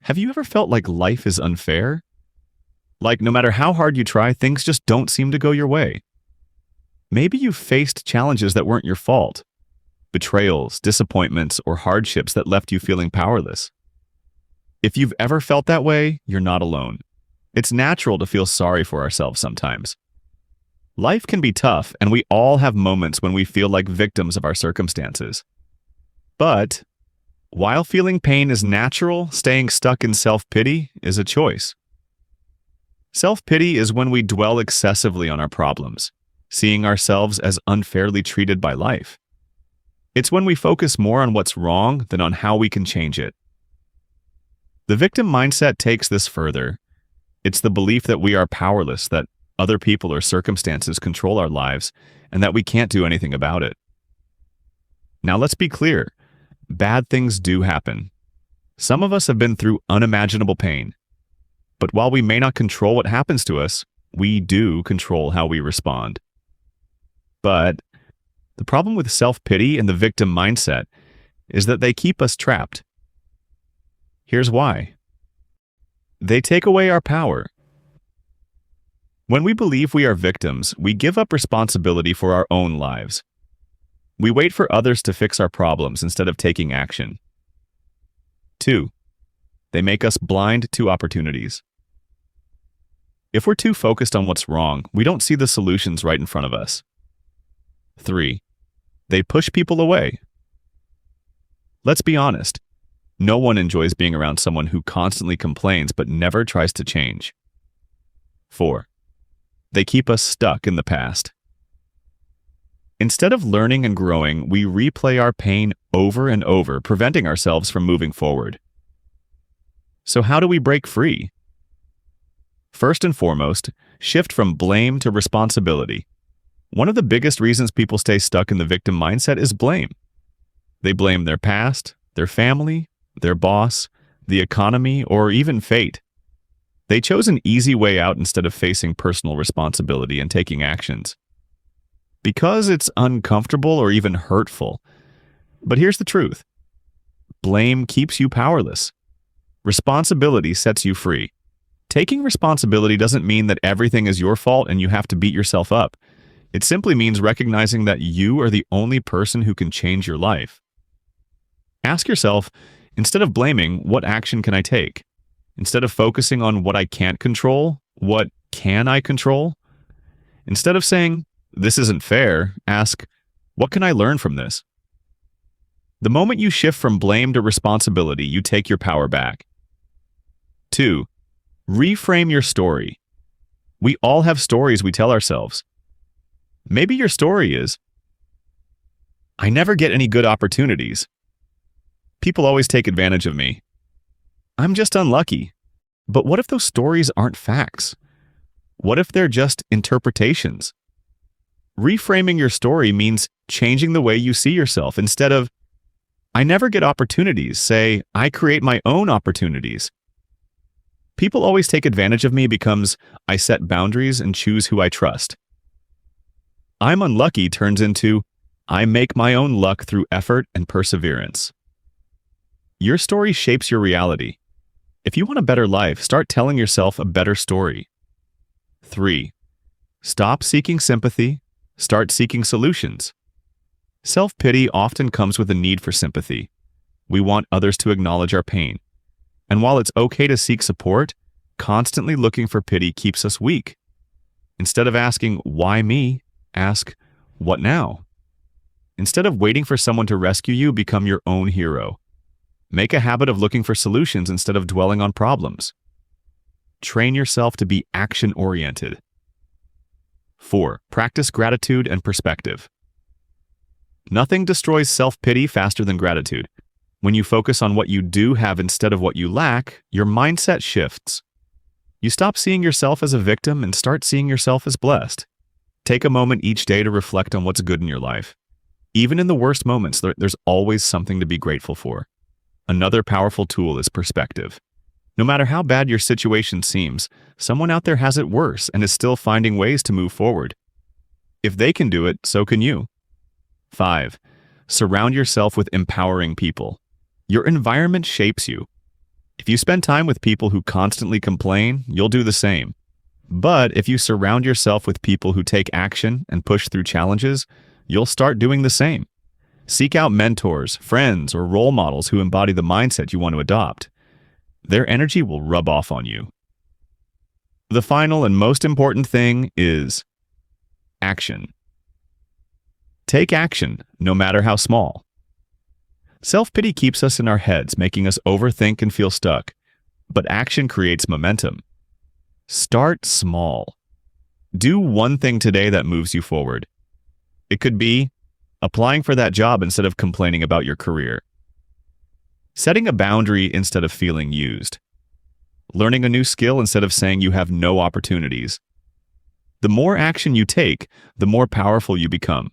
Have you ever felt like life is unfair? Like no matter how hard you try, things just don't seem to go your way. Maybe you've faced challenges that weren't your fault, betrayals, disappointments, or hardships that left you feeling powerless. If you've ever felt that way, you're not alone. It's natural to feel sorry for ourselves sometimes. Life can be tough, and we all have moments when we feel like victims of our circumstances. But while feeling pain is natural, staying stuck in self-pity is a choice. Self-pity is when we dwell excessively on our problems, seeing ourselves as unfairly treated by life. It's when we focus more on what's wrong than on how we can change it. The victim mindset takes this further. It's the belief that we are powerless, that other people or circumstances control our lives, and that we can't do anything about it. Now let's be clear. Bad things do happen. Some of us have been through unimaginable pain. But while we may not control what happens to us, we do control how we respond. But the problem with self-pity and the victim mindset is that they keep us trapped. Here's why. They take away our power. When we believe we are victims, we give up responsibility for our own lives. We wait for others to fix our problems instead of taking action. 2. They make us blind to opportunities. If we're too focused on what's wrong, we don't see the solutions right in front of us. 3. They push people away. Let's be honest. No one enjoys being around someone who constantly complains but never tries to change. 4. They keep us stuck in the past. Instead of learning and growing, we replay our pain over and over, preventing ourselves from moving forward. So how do we break free? First and foremost, shift from blame to responsibility. One of the biggest reasons people stay stuck in the victim mindset is blame. They blame their past, their family, their boss, the economy, or even fate. They chose an easy way out instead of facing personal responsibility and taking actions. Because it's uncomfortable or even hurtful. But here's the truth. Blame keeps you powerless. Responsibility sets you free. Taking responsibility doesn't mean that everything is your fault and you have to beat yourself up. It simply means recognizing that you are the only person who can change your life. Ask yourself, instead of blaming, what action can I take? Instead of focusing on what I can't control, what can I control? Instead of saying, this isn't fair, ask, what can I learn from this? The moment you shift from blame to responsibility, you take your power back. 2. Reframe your story. We all have stories we tell ourselves. Maybe your story is, I never get any good opportunities. People always take advantage of me. I'm just unlucky. But what if those stories aren't facts? What if they're just interpretations? Reframing your story means changing the way you see yourself. Instead of, I never get opportunities, say, I create my own opportunities. People always take advantage of me becomes, I set boundaries and choose who I trust. I'm unlucky turns into, I make my own luck through effort and perseverance. Your story shapes your reality. If you want a better life, start telling yourself a better story. 3. Stop seeking sympathy. Start seeking solutions. Self-pity often comes with a need for sympathy. We want others to acknowledge our pain. And while it's okay to seek support, constantly looking for pity keeps us weak. Instead of asking, why me? Ask, what now? Instead of waiting for someone to rescue you, become your own hero. Make a habit of looking for solutions instead of dwelling on problems. Train yourself to be action-oriented. 4. Practice gratitude and perspective. Nothing destroys self-pity faster than gratitude. When you focus on what you do have instead of what you lack, your mindset shifts. You stop seeing yourself as a victim and start seeing yourself as blessed. Take a moment each day to reflect on what's good in your life. Even in the worst moments, there's always something to be grateful for. Another powerful tool is perspective. No matter how bad your situation seems, someone out there has it worse and is still finding ways to move forward. If they can do it, so can you. 5. Surround yourself with empowering people. Your environment shapes you. If you spend time with people who constantly complain, you'll do the same. But if you surround yourself with people who take action and push through challenges, you'll start doing the same. Seek out mentors, friends, or role models who embody the mindset you want to adopt. Their energy will rub off on you. The final and most important thing is action. Take action, no matter how small. Self-pity keeps us in our heads, making us overthink and feel stuck. But action creates momentum. Start small. Do one thing today that moves you forward. It could be applying for that job instead of complaining about your career. Setting a boundary instead of feeling used. Learning a new skill instead of saying you have no opportunities. The more action you take, the more powerful you become.